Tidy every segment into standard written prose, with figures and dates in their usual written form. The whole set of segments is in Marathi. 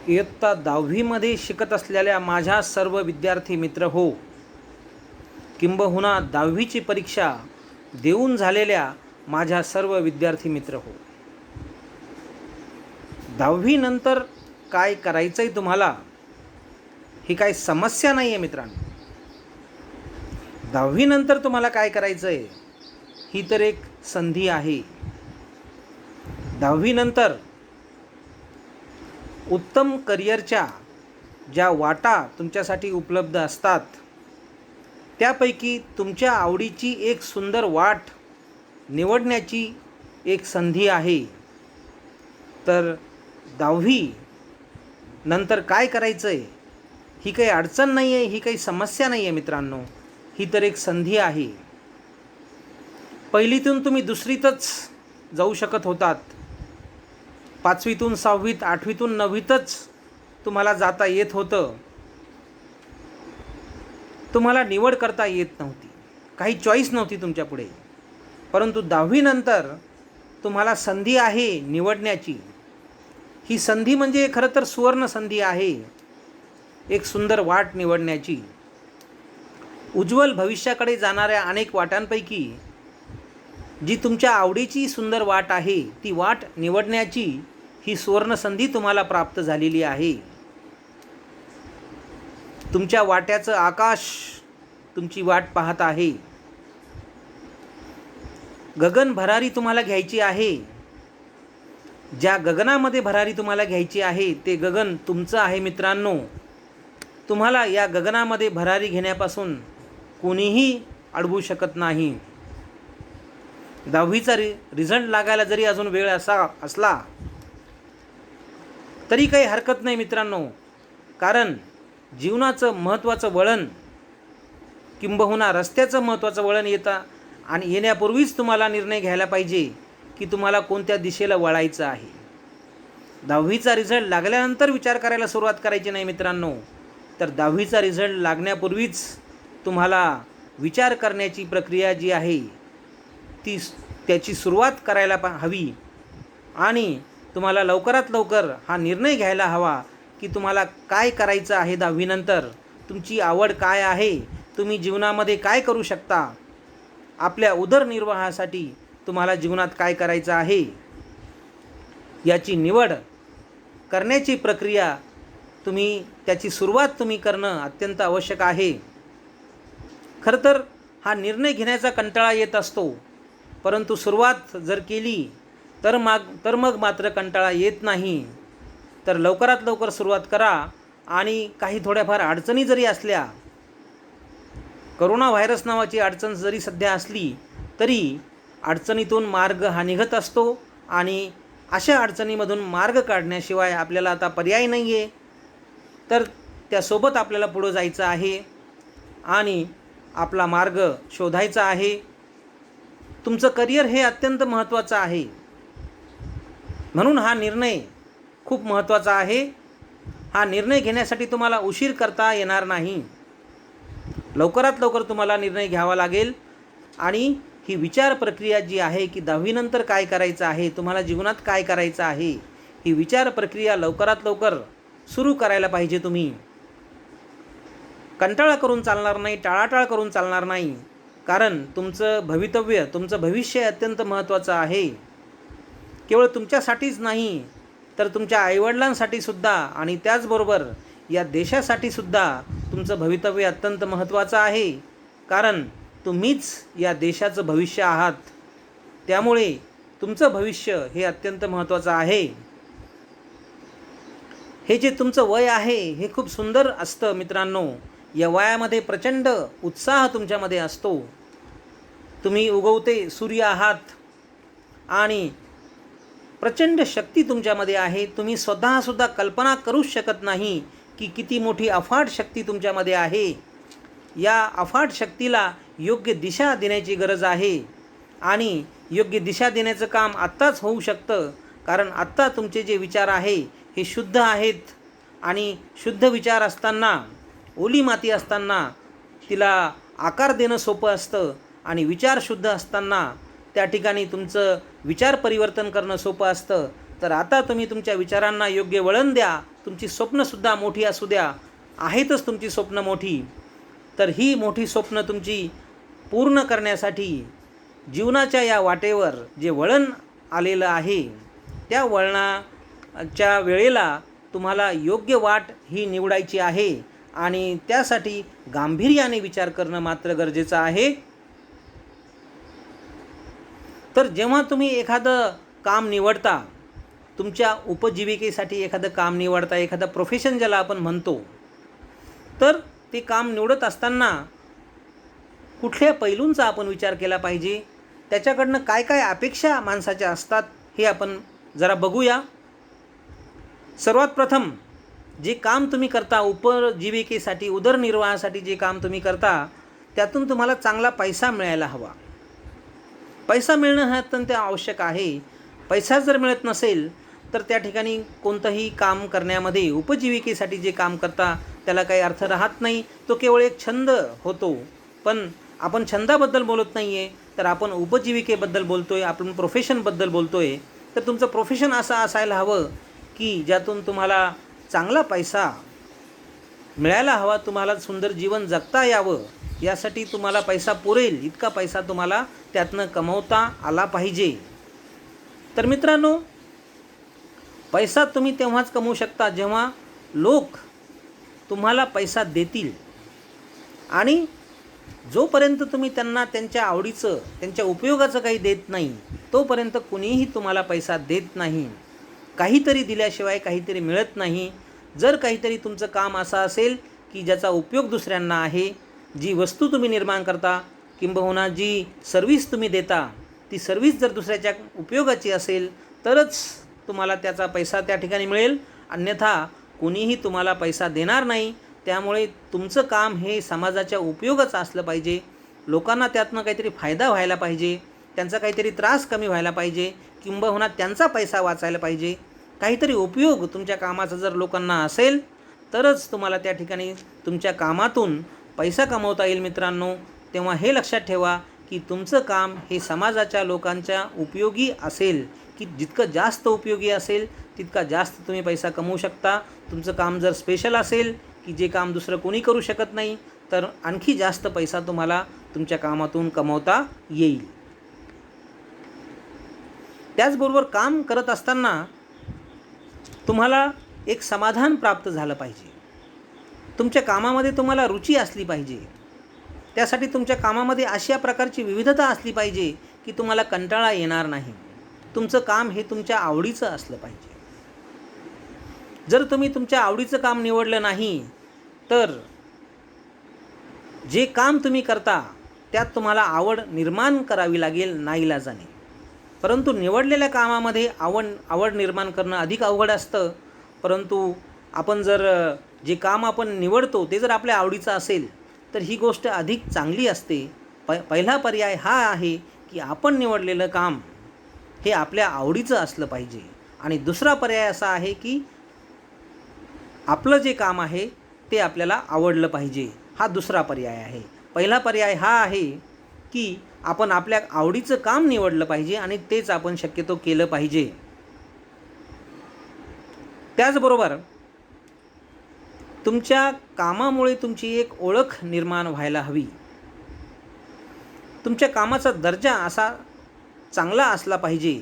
इयत्ता 10वीमध्ये शिकत असलेल्या माझ्या सर्व विद्यार्थी मित्र हो, किंबहुना 10वीची परीक्षा देऊन झालेल्या माझ्या सर्व विद्यार्थी मित्र हो, 10वी नंतर काय करायचं आहे तुम्हाला, ही काही समस्या नाही आहे मित्रांनो. 10वी नंतर तुम्हाला काय करायचं आहे ही तर एक संधी आहे. 10वी नंतर उत्तम करिअरच्या ज्या वाटा तुमच्यासाठी उपलब्ध असतात, त्यापैकी तुमच्या आवडीची एक सुंदर वाट निवडण्याची एक संधी आहे. तर 10वी नंतर काय करायचं आहे ही काही अडचण नाही आहे, ही काही समस्या नाही आहे मित्रांनो, ही तर एक संधी आहे. पहिलीतून तुम्ही दुसरीतच जाऊ शकत होतात, 5वीतून 6वीत, 8वीतून 9वीतच तुम्हाला जाता येत होतं. तुम्हाला निवड करता येत नव्हती, काही चॉईस नव्हती तुमच्यापुढे. परंतु 10वी नंतर तुम्हाला संधी आहे निवडण्याची. ही संधी म्हणजे खरं तर सुवर्ण संधी आहे, एक सुंदर वाट निवडण्याची. उज्ज्वल भविष्याकडे जाणाऱ्या अनेक वाटांपैकी जी तुमच्या आवडीची सुंदर वाट आहे, ती वाट निवडण्याची ही सुवर्ण संधी तुम्हाला प्राप्त झालेली आहे. तुमच्या वाट्याचं आकाश तुमची वाट पाहत आहे. गगन भरारी तुम्हाला घ्यायची आहे. ज्या गगनामध्ये भरारी तुम्हाला घ्यायची आहे ते गगन तुमचं आहे मित्रांनो. तुम्हाला या गगनामध्ये भरारी घेण्यापासून कोणीही अडवू शकत नाही. 10वीचा रिझल्ट लागायला जरी अजून वेळ असला तरी काही हरकत नाही मित्रांनो, कारण जीवनाचं महत्त्वाचं वळण किंबहुना रस्त्याचं महत्त्वाचं वळण येण्यापूर्वीच तुम्हाला निर्णय घ्यायला पाहिजे की तुम्हाला कोणत्या दिशेला वळायचं आहे. 10वीचा रिझल्ट लागल्यानंतर विचार करायला सुरुवात करायची नाही मित्रांनो, तर 10वीचा रिझल्ट लागण्यापूर्वीच तुम्हाला विचार करण्याची प्रक्रिया जी आहे त्याची सुरुवात करायला हवी. आणि तुम्हाला लवकरात लवकर हा निर्णय घ्यायला हवा की तुम्हाला काय करायचं आहे. 10वी नंतर तुमची आवड काय आहे, तुम्ही जीवनामध्ये काय करू शकता, आपल्या उदरनिर्वाहासाठी तुम्हाला जीवनात काय करायचं आहे, याची निवड करण्याची प्रक्रिया त्याची सुरुवात तुम्ही करणं अत्यंत आवश्यक आहे. खरं तर हा निर्णय घेण्याचा कंटाळा येत असतो, परंतु सुरुवात जर केली तर मग मात्र कंटाळा येत नाही. तर लवकरात लवकर सुरुवात करा. आणि काही थोड्याफार अडचणी जरी असल्या, करोना व्हायरस नावाची अडचण जरी सध्या असली तरी अडचणीतून मार्ग हा निघत असतो. आणि अशा अडचणीमधून मार्ग काढण्याशिवाय आपल्याला आता पर्याय नाही आहे. तर त्यासोबत आपल्याला पुढं जायचं आहे आणि आपला मार्ग शोधायचा आहे. तुमचं करिअर हे अत्यंत महत्त्वाचं आहे, म्हणून हा निर्णय खूप महत्त्वाचा आहे. हा निर्णय घेण्यासाठी तुम्हाला उशीर करता येणार नाही. लवकरात लवकर तुम्हाला निर्णय घ्यावा लागेल. आणि ही विचार प्रक्रिया जी आहे की 10वी नंतर काय करायचं आहे, तुम्हाला जीवनात काय करायचं आहे, ही विचार प्रक्रिया लवकरात लवकर सुरू करायला पाहिजे. तुम्ही कंटाळा करून चालणार नाही, टाळाटाळ करून चालणार नाही, कारण तुमचं भवितव्य, तुमचं भविष्य अत्यंत महत्त्वाचं आहे. केवळ तुमच्यासाठीच नाही तर तुमच्या आईवडिलांसाठी सुद्धा आणि त्याचबरोबर या देशासाठी सुद्धा तुमचं भवितव्य अत्यंत महत्त्वाचं आहे. कारण तुम्हीच या देशाचं भविष्य आहात. त्यामुळे तुमचं भविष्य हे अत्यंत महत्त्वाचं आहे. हे जे तुमचं वय आहे हे खूप सुंदर असतं मित्रांनो. या वयामध्ये प्रचंड उत्साह तुमच्यामध्ये असतो. तुम्ही उगवते सूर्य आहात आणि प्रचंड शक्ती तुमच्यामध्ये आहे. तुम्ही स्वतःसुद्धा कल्पना करूच शकत नाही की किती मोठी अफाट शक्ती तुमच्यामध्ये आहे. या अफाट शक्तीला योग्य दिशा देण्याची गरज आहे. आणि योग्य दिशा देण्याचं काम आत्ताच होऊ शकतं, कारण आत्ता तुमचे जे विचार आहे हे शुद्ध आहेत. आणि शुद्ध विचार असताना, ओली माती असताना तिला आकार देणं सोपं असतं. आणि विचार शुद्ध असताना त्या ठिकाणी तुमचं विचार परिवर्तन करणं सोपं असतं. तर आता तुम्ही तुमच्या विचारांना योग्य वळण द्या. तुमची स्वप्नसुद्धा मोठी असू द्या, आहेतच तुमची स्वप्न मोठी, तर ही मोठी स्वप्न तुमची पूर्ण करण्यासाठी जीवनाच्या या वाटेवर जे वळण आलेलं आहे, त्या वळणाच्या वेळेला तुम्हाला योग्य वाट ही निवडायची आहे आणि त्यासाठी गांभीर्याने विचार करणं मात्र गरजेचं आहे. तर जेव्हा तुम्ही एखादं काम निवडता, तुमच्या उपजीविकेसाठी एखादं काम निवडता, एखादं प्रोफेशन ज्याला आपण म्हणतो, तर ते काम निवडत असताना कुठल्या पैलूंचा आपण विचार केला पाहिजे, त्याच्याकडनं काय काय अपेक्षा माणसाच्या असतात हे आपण जरा बघूया. सर्वात प्रथम जे काम तुम्ही करता, उपजीविकेसाठी, उदरनिर्वाहासाठी जे काम तुम्ही करता, त्यातून तुम्हाला चांगला पैसा मिळायला हवा. पैसा मिळणं हे अत्यंत आवश्यक आहे. पैसा जर मिळत नसेल तर त्या ठिकाणी कोणतंही काम करण्यामध्ये, उपजीविकेसाठी जे काम करता त्याला काही अर्थ राहत नाही. तो केवळ एक छंद होतो. पण आपण छंदाबद्दल बोलत नाही आहे, तर आपण उपजीविकेबद्दल बोलतो आहे, आपण प्रोफेशनबद्दल बोलतो आहे. तर तुमचं प्रोफेशन असं असायला हवं की ज्यातून तुम्हाला चांगला पैसा मिळायला हवा, तुम्हाला सुंदर जीवन जगता यावं, यासाठी तुम्हाला पैसा पुरेल इतका पैसा तुम्हाला त्यातनं कमवता आला पाहिजे. तर मित्रांनो, पैसा तुम्ही तेव्हाच कमवू शकता जेव्हा लोक तुम्हाला पैसा देतील. आणि जोपर्यंत तुम्ही त्यांना त्यांच्या आवडीचं, त्यांच्या उपयोगाचं काही देत नाही, तोपर्यंत कुणीही तुम्हाला पैसा देत नाही. काहीतरी दिल्याशिवाय काहीतरी मिळत नाही. जर काहीतरी तुमचं काम असं असेल की ज्याचा उपयोग दुसऱ्यांना आहे, जी वस्तू तुम्ही निर्माण करता किंबहुना जी सर्व्हिस तुम्ही देता, ती सर्व्हिस जर दुसऱ्याच्या उपयोगाची असेल तरच तुम्हाला त्याचा पैसा त्या ठिकाणी मिळेल, अन्यथा कोणीही तुम्हाला पैसा देणार नाही. त्यामुळे तुमचं काम हे समाजाच्या उपयोगाचं असलं पाहिजे. लोकांना त्यातनं काहीतरी फायदा व्हायला पाहिजे, त्यांचा काहीतरी त्रास कमी व्हायला पाहिजे, किंबहुना त्यांचा पैसा वाचायला पाहिजे. काहीतरी उपयोग तुमच्या कामाचा जर लोकांना असेल तरच तुम्हाला त्या ठिकाणी तुमच्या कामातून पैसा कमवता येईल. मित्रांनो, तेव्हा हे लक्षात ठेवा की तुमचं काम हे समाजाच्या लोकांच्या उपयोगी असेल, की जितकं जास्त उपयोगी असेल तितका जास्त तुम्ही पैसा कमवू शकता. तुमचं काम जर स्पेशल असेल की जे काम दुसरं कोणी करू शकत नाही, तर आणखी जास्त पैसा तुम्हाला तुमच्या कामातून कमवता येईल. त्याचबरोबर काम करत असताना तुम्हाला एक समाधान प्राप्त झालं पाहिजे. तुमच्या कामामध्ये तुम्हाला रुची असली पाहिजे. त्यासाठी तुमच्या कामामध्ये अशा प्रकारची विविधता असली पाहिजे की तुम्हाला कंटाळा येणार नाही. तुमचं काम हे तुमच्या आवडीचं असलं पाहिजे. जर तुम्ही तुमच्या आवडीचं काम निवडलं नाही तर जे काम तुम्ही करता त्यात तुम्हाला आवड निर्माण करावी लागेल नाईलाजाने. परंतु निवडलेल्या कामामध्ये आवड निर्माण करणं अधिक अवघड असतं. परंतु आपण जर जे काम आपण निवडतो ते जर आपल्या आवडीचं असेल तर ही गोष्ट अधिक चांगली असते. पहिला पर्याय हा आहे की आपण निवडलेलं काम हे आपल्या आवडीचं असलं पाहिजे. आणि दुसरा पर्याय असा आहे की आपलं जे काम आहे ते आपल्याला आवडलं पाहिजे. हा दुसरा पर्याय आहे. पहिला पर्याय हा आहे की आपण आपल्या आवडीचं काम निवडलं पाहिजे आणि तेच आपण शक्यतो केलं पाहिजे. त्याचबरोबर तुमच्या कामामुळे तुमची एक ओळख निर्माण व्हायला हवी. तुमच्या कामाचा दर्जा असा चांगला असला पाहिजे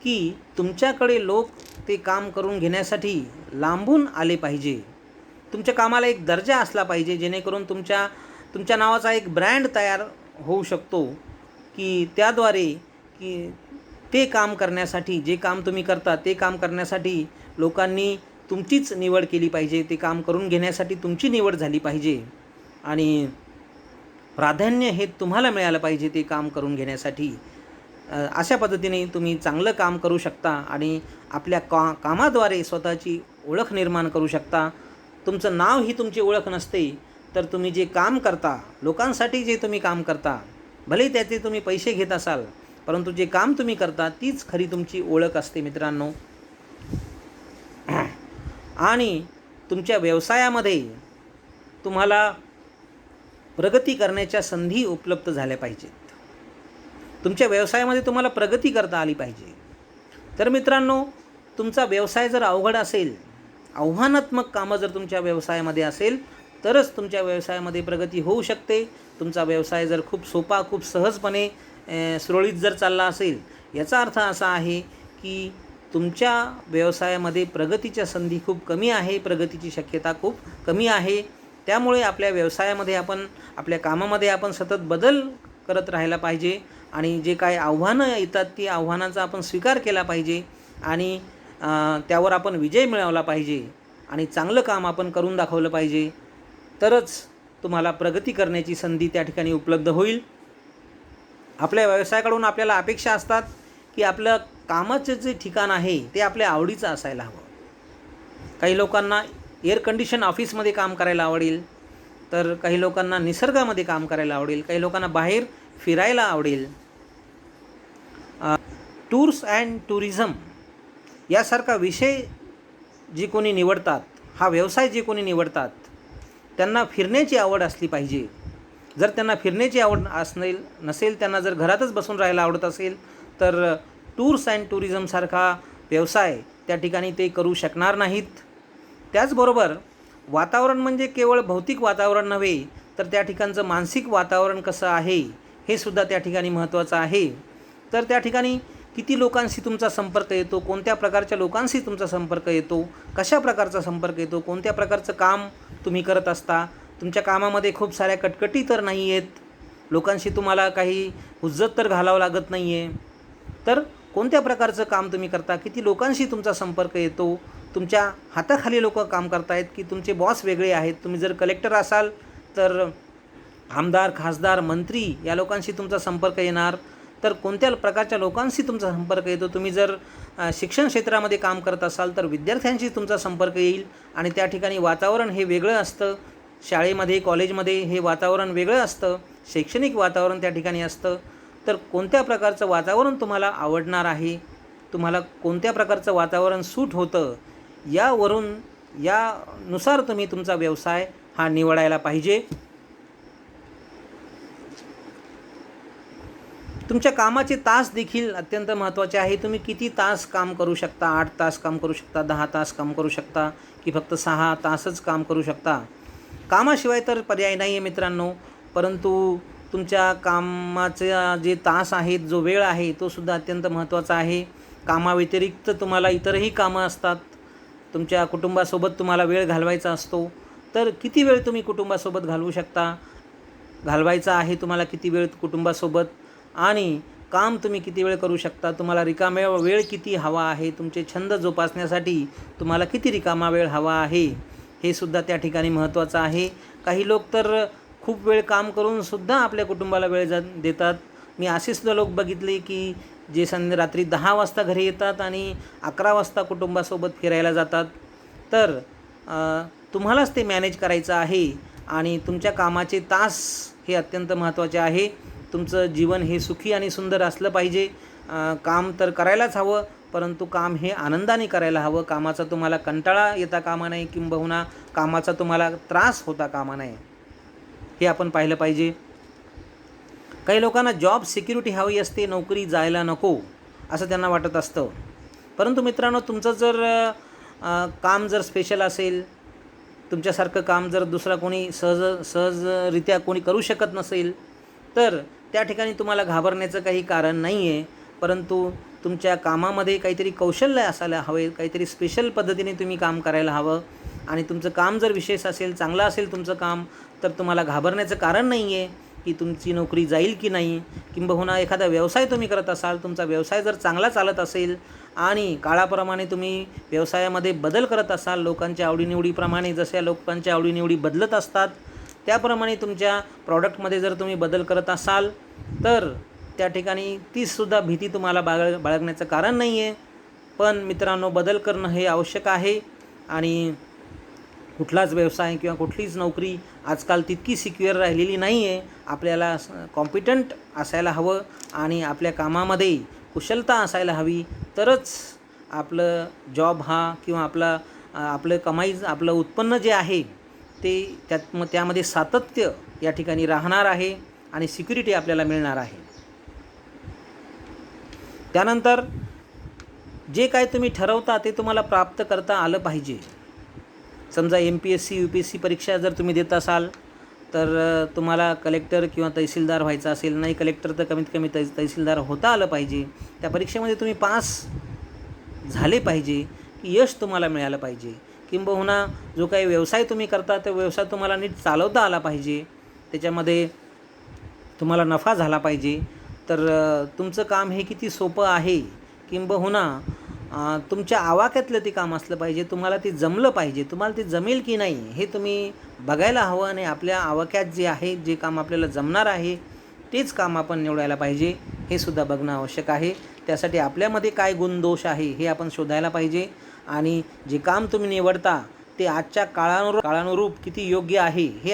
की तुमच्याकडे लोक ते काम करून घेण्यासाठी लांबून आले पाहिजे. तुमच्या कामाला एक दर्जा असला पाहिजे जेणेकरून तुमच्या नावाचा एक ब्रँड तयार होऊ शकतो की त्याद्वारे की ते काम करण्यासाठी, जे काम तुम्ही करता ते काम करण्यासाठी लोकांनी तुमचीच निवड केली पाहिजे. ते काम करून घेण्यासाठी तुमची निवड झाली पाहिजे आणि प्राधान्य हे तुम्हाला मिळालं पाहिजे ते काम करून घेण्यासाठी. अशा पद्धतीने तुम्ही चांगलं काम करू शकता आणि आपल्या कामाद्वारे स्वतःची ओळख निर्माण करू शकता. तुमचं नाव ही तुमची ओळख नसते, तर तुम्ही जे काम करता, लोकांसाठी जे तुम्ही काम करता, भले त्याचे तुम्ही पैसे घेत असाल, परंतु जे काम तुम्ही करता तीच खरी तुमची ओळख असते मित्रांनो. आणि तुमच्या व्यवसायामध्ये तुम्हाला प्रगती करण्याच्या संधी उपलब्ध झाल्या पाहिजेत. तुमच्या व्यवसायामध्ये तुम्हाला प्रगती करता आली पाहिजे. तर मित्रांनो, तुमचा व्यवसाय जर अवघड असेल, आव्हानात्मक कामं जर तुमच्या व्यवसायामध्ये असेल, तरच तुमच्या व्यवसायामध्ये प्रगती होऊ शकते. तुमचा व्यवसाय जर खूप सोपा, खूप सहजपणे सुरळीत जर चालला असेल, याचा अर्थ असा आहे की तुमच्या व्यवसायामध्ये प्रगतीच्या संधी खूप कमी आहे, प्रगतीची शक्यता खूप कमी आहे. त्यामुळे आपल्या व्यवसायामध्ये आपण, आपल्या कामामध्ये आपण सतत बदल करत राहायला पाहिजे आणि जे काही आव्हानं येतात ती आव्हानांचा आपण स्वीकार केला पाहिजे आणि त्यावर आपण विजय मिळवला पाहिजे आणि चांगलं काम आपण करून दाखवलं पाहिजे. तरच तुम्हाला प्रगती करण्याची संधी त्या ठिकाणी उपलब्ध होईल. आपल्या व्यवसायाकडून आपल्याला अपेक्षा असतात की आपलं कामाचं जे ठिकाण आहे ते आपल्या आवडीचं असायला हवं. काही लोकांना एअर कंडिशन ऑफिसमध्ये काम करायला आवडेल, तर काही लोकांना निसर्गामध्ये काम करायला आवडेल, काही लोकांना बाहेर फिरायला आवडेल. टूर्स अँड टुरिझम यासारखा विषय जे कोणी निवडतात, हा व्यवसाय जे कोणी निवडतात, त्यांना फिरण्याची आवड असली पाहिजे. जर त्यांना फिरण्याची आवड नसेल, त्यांना जर घरातच बसून राहायला आवडत असेल, तर टूर्स अँड टुरिझमसारखा व्यवसाय त्या ठिकाणी ते करू शकणार नाहीत. त्याचबरोबर वातावरण म्हणजे केवळ भौतिक वातावरण नव्हे, तर त्या ठिकाणचं मानसिक वातावरण कसं आहे हे सुद्धा त्या ठिकाणी महत्त्वाचं आहे. तर त्या ठिकाणी किती लोकांशी तुमचा संपर्क येतो, कोणत्या प्रकारच्या लोकांशी तुमचा संपर्क येतो, कशा प्रकारचा संपर्क येतो, कोणत्या प्रकारचं काम तुम्ही करत असता, तुमच्या कामामध्ये खूप साऱ्या कटकटी तर नाही आहेत, लोकांशी तुम्हाला काही हुज्जत तर घालावं लागत नाही आहे, तर कोणत्या प्रकारचं काम तुम्ही करता, किती लोकांशी तुमचा संपर्क येतो, तुमच्या हाताखाली लोक काम करतायत की तुमचे बॉस वेगळे आहेत. तुम्ही जर कलेक्टर असाल तर आमदार, खासदार, मंत्री या लोकांशी तुमचा संपर्क येणार. तर कोणत्या प्रकारच्या लोकांशी तुमचा संपर्क येतो. तुम्ही जर शिक्षण क्षेत्रामध्ये काम करत असाल तर विद्यार्थ्यांशी तुमचा संपर्क येईल आणि त्या ठिकाणी वातावरण हे वेगळं असतं. शाळेमध्ये, कॉलेजमध्ये हे वातावरण वेगळं असतं, शैक्षणिक वातावरण त्या ठिकाणी असतं. तर कोणत्या प्रकारचं वातावरण तुम्हाला आवडणार आहे, तुम्हाला कोणत्या प्रकारचं वातावरण सूट होतं, यानुसार तुम्ही तुमचा व्यवसाय हा निवडायला पाहिजे. तुमच्या कामाचे तास देखील अत्यंत महत्त्वाचे आहे. तुम्ही किती तास काम करू शकता, 8 तास काम करू शकता, 10 तास काम करू शकता की फक्त 6 तासच काम करू शकता. कामाशिवाय तर पर्याय नाही आहे मित्रांनो, परंतु तुमच्या कामाचे जे तास आहेत, जो वेळ आहे, तो सुद्धा अत्यंत महत्त्वाचा आहे. कामाव्यतिरिक्त तुम्हाला इतरही कामं असतात, तुमच्या कुटुंबासोबत तुम्हाला वेळ घालवायचा असतो. तर किती वेळ तुम्ही कुटुंबासोबत घालवायचा आहे, तुम्हाला किती वेळ कुटुंबासोबत, आणि काम तुम्ही किती वेळ करू शकता, तुम्हाला रिकामा वेळ किती हवा आहे, तुमचे छंद जोपासण्यासाठी तुम्हाला किती रिकामा वेळ हवा आहे, हे सुद्धा त्या ठिकाणी महत्त्वाचं आहे. काही लोक तर खूप वेळ काम करूनसुद्धा आपल्या कुटुंबाला वेळ देतात. मी असे सुद्धा लोक बघितले की जे रात्री 10 वाजता घरी येतात आणि 11 वाजता कुटुंबासोबत फिरायला जातात. तर तुम्हालाच ते मॅनेज करायचं आहे आणि तुमच्या कामाचे तास हे अत्यंत महत्त्वाचे आहे. तुमचं जीवन हे सुखी आणि सुंदर असलं पाहिजे. काम तर करायलाच हवं, परंतु काम हे आनंदाने करायला हवं. कामाचा तुम्हाला कंटाळा येता कामा नये, किंबहुना कामाचा तुम्हाला त्रास होता कामा नये, हे आपण पाहिलं पाहिजे. काही लोकांना जॉब सिक्युरिटी हवी असते, नोकरी जायला नको असं त्यांना वाटत असतं. परंतु मित्रांनो, तुमचं जर काम जर स्पेशल असेल, तुमच्यासारखं काम जर दुसरा कोणी सहजरित्या कोणी करू शकत नसेल, तर त्या ठिकाणी तुम्हाला घाबरण्याचं काही कारण नाही आहे. परंतु तुमच्या कामामध्ये काहीतरी कौशल्य असायला हवे, काहीतरी स्पेशल पद्धतीने तुम्ही काम करायला हवं. आणि तुमचं काम जर विशेष असेल, चांगलं असेल तुमचं काम, तर तुम्हाला घाबरण्याचं कारण नाही आहे की तुमची नोकरी जाईल की नाही. किंबहुना एखादा व्यवसाय तुम्ही करत असाल, तुमचा व्यवसाय जर चांगला चालत असेल आणि काळाप्रमाणे तुम्ही व्यवसायामध्ये बदल करत असाल, लोकांच्या आवडीनिवडीप्रमाणे, जशा लोकांच्या आवडीनिवडी बदलत असतात त्याप्रमाणे तुमच्या प्रॉडक्टमध्ये जर तुम्ही बदल करत असाल, तर त्या ठिकाणी तीसुद्धा भीती तुम्हाला बाळगण्याचं कारण नाही आहे. पण मित्रांनो, बदल करणं हे आवश्यक आहे आणि कुठलाच व्यवसाय किंवा कुठलीच नोकरी आजकाल तितकी सिक्युअर राहिलेली नाही आहे. आपल्याला कॉम्पिटंट असायला हवं आणि आपल्या कामामध्ये कुशलता असायला हवी, तरच आपलं जॉब हा किंवा आपलं कमाई, आपलं उत्पन्न जे आहे ते त्यामध्ये सातत्य या ठिकाणी राहणार आहे आणि सिक्युरिटी आपल्याला मिळणार आहे. त्यानंतर जे काय तुम्ही ठरवता ते तुम्हाला प्राप्त करता आलं पाहिजे. समजा MPSC UPSC परीक्षा जर तुम्ही देत असाल तर तुम्हाला कलेक्टर किंवा तहसीलदार व्हायचं असेल, नाही कलेक्टर तर कमीत कमी तहसीलदार होता आलं पाहिजे. त्या परीक्षेमध्ये तुम्ही पास झाले पाहिजे, की यश तुम्हाला मिळालं पाहिजे. किंबहुना जो काही व्यवसाय तुम्ही करता तो व्यवसाय तुम्हाला नीट चालवता आला पाहिजे, त्याच्यामध्ये तुम्हाला नफा झाला पाहिजे. तर तुमचं काम हे किती सोपं आहे, किंबहुना तुमच्या आवाक्यातलं ते काम असलं पाहिजे, तुम्हाला ते जमलं पाहिजे. तुम्हाला ते जमेल की नाही हे तुम्ही बघायला हवं आणि आपल्या आवाक्यात जे आहे, जे काम आपल्याला जमणार आहे तेच काम आपण निवडायला पाहिजे, हे सुद्धा बघणं आवश्यक आहे. त्यासाठी आपल्यामध्ये काय गुणदोष आहे हे आपण शोधायला पाहिजे आणि जे काम तुम्ही निवडता ते आजच्या काळानुरूप किती योग्य आहे हे